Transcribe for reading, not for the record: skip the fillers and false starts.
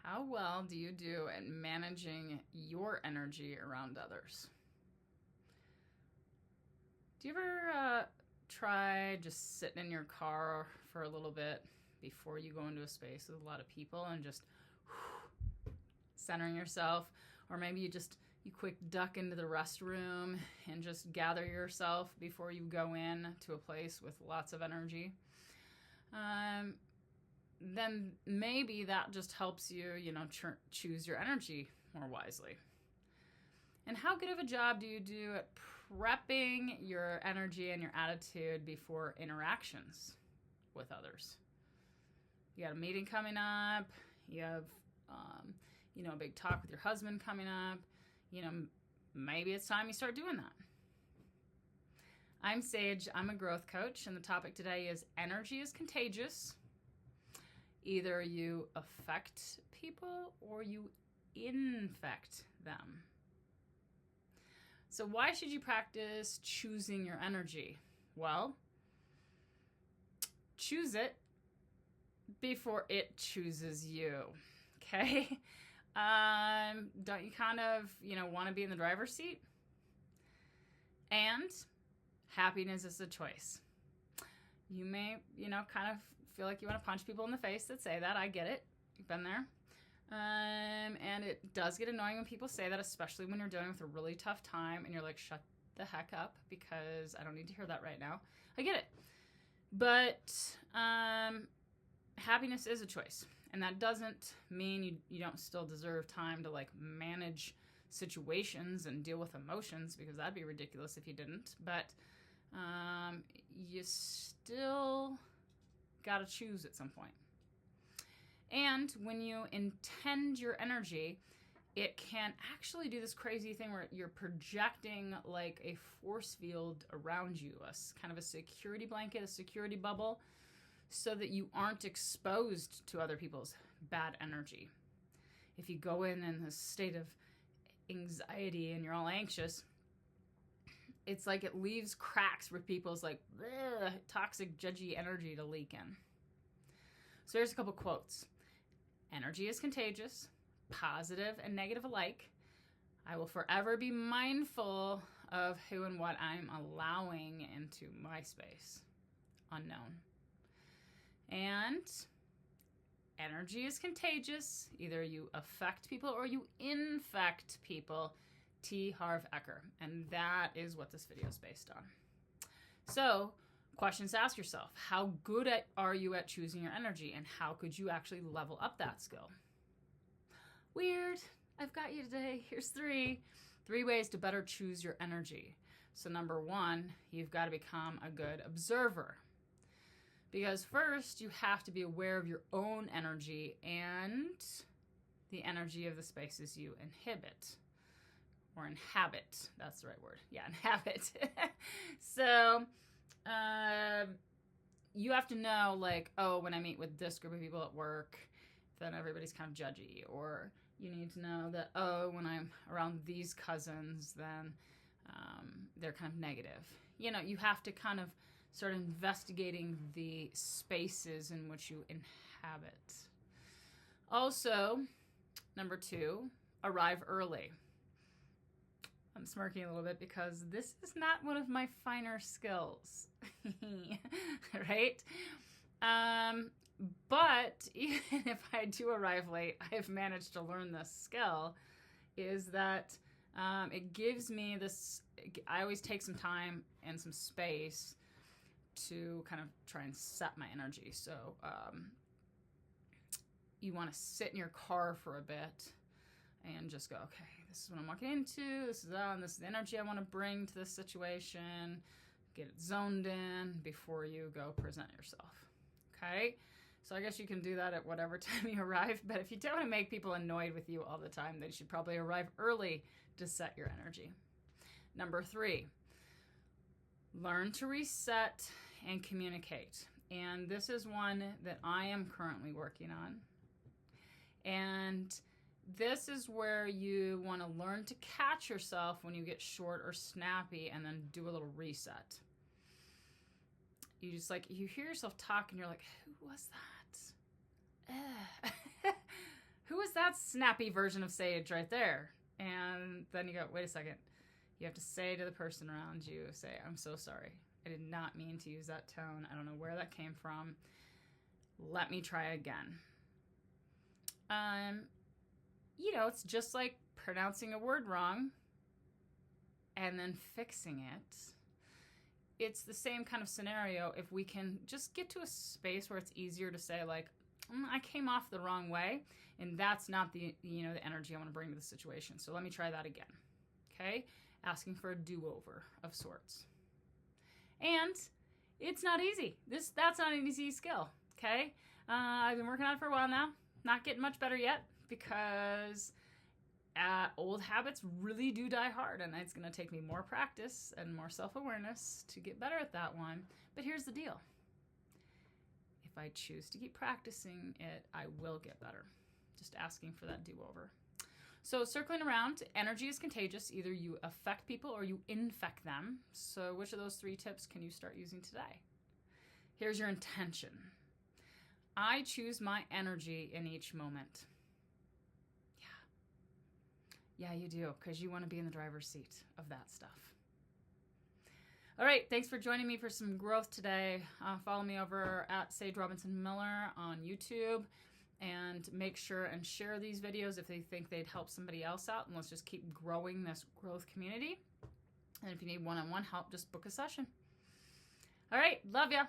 How well do you do at managing your energy around others? Do you ever try just sitting in your car for a little bit before you go into a space with a lot of people and just centering yourself? Or maybe you quick duck into the restroom and just gather yourself before you go in to a place with lots of energy. Then maybe that just helps you, choose your energy more wisely. And how good of a job do you do at prepping your energy and your attitude before interactions with others? You got a meeting coming up, you have, a big talk with your husband coming up, maybe it's time you start doing that. I'm Sage, I'm a growth coach, and the topic today is energy is contagious. Either you affect people or you infect them. So why should you practice choosing your energy? Well, choose it before it chooses you, okay? Don't you kind of, want to be in the driver's seat? And happiness is a choice. You may, kind of feel like you want to punch people in the face that say that. I get it. You've been there. And it does get annoying when people say that, especially when you're dealing with a really tough time and you're like, shut the heck up because I don't need to hear that right now. I get it. But happiness is a choice. And that doesn't mean you don't still deserve time to manage situations and deal with emotions, because that'd be ridiculous if you didn't. But you still got to choose at some point. And when you intend your energy, it can actually do this crazy thing where you're projecting like a force field around you, kind of a security blanket, a security bubble, so that you aren't exposed to other people's bad energy. If you go in this state of anxiety and you're all anxious, it's like it leaves cracks for people's toxic, judgy energy to leak in. So here's a couple quotes. Energy is contagious, positive and negative alike. I will forever be mindful of who and what I'm allowing into my space. Unknown. And energy is contagious. Either you affect people or you infect people. T. Harv Eker. And that is what this video is based on. So, questions to ask yourself. How good are you at choosing your energy, and how could you actually level up that skill? Weird. I've got you today. Here's three ways to better choose your energy. So number one, you've got to become a good observer. Because first, you have to be aware of your own energy and the energy of the spaces you inhabit. That's the right word. Yeah, inhabit. So you have to know, when I meet with this group of people at work, then everybody's kind of judgy. Or you need to know that, when I'm around these cousins, then they're kind of negative. You have to kind of start investigating the spaces in which you inhabit. Also, number two, arrive early. I'm smirking a little bit because this is not one of my finer skills, right? But even if I do arrive late, I've managed to learn this skill, is that it gives me this, I always take some time and some space to kind of try and set my energy. So you want to sit in your car for a bit and just go, okay, this is what I'm walking into, this is the energy I want to bring to this situation, get it zoned in before you go present yourself, okay? So I guess you can do that at whatever time you arrive, but if you don't want to make people annoyed with you all the time, then you should probably arrive early to set your energy. Number three, learn to reset and communicate. And this is one that I am currently working on. And this is where you want to learn to catch yourself when you get short or snappy and then do a little reset. You just you hear yourself talk and you're like, who was that? Who was that? That's snappy version of sage right there. And then you go, wait a second. You have to say to the person around you, say, I'm so sorry. I did not mean to use that tone. I don't know where that came from. Let me try again. It's just like pronouncing a word wrong and then fixing it. It's the same kind of scenario if we can just get to a space where it's easier to say, like, I came off the wrong way, and that's not the energy I want to bring to the situation. So let me try that again. Okay? Asking for a do-over of sorts. And it's not easy. That's not an easy skill. Okay? I've been working on it for a while now. Not getting much better yet because old habits really do die hard, and it's going to take me more practice and more self-awareness to get better at that one. But here's the deal. If I choose to keep practicing it, I will get better. Just asking for that do-over. So circling around, energy is contagious. Either you affect people or you infect them. So which of those 3 tips can you start using today? Here's your intention. I choose my energy in each moment. Yeah, you do, because you want to be in the driver's seat of that stuff. All right, thanks for joining me for some growth today. Follow me over at Sage Robinson Miller on YouTube, and make sure and share these videos if they think they'd help somebody else out, and let's just keep growing this growth community. And if you need one-on-one help, just book a session. All right, love ya.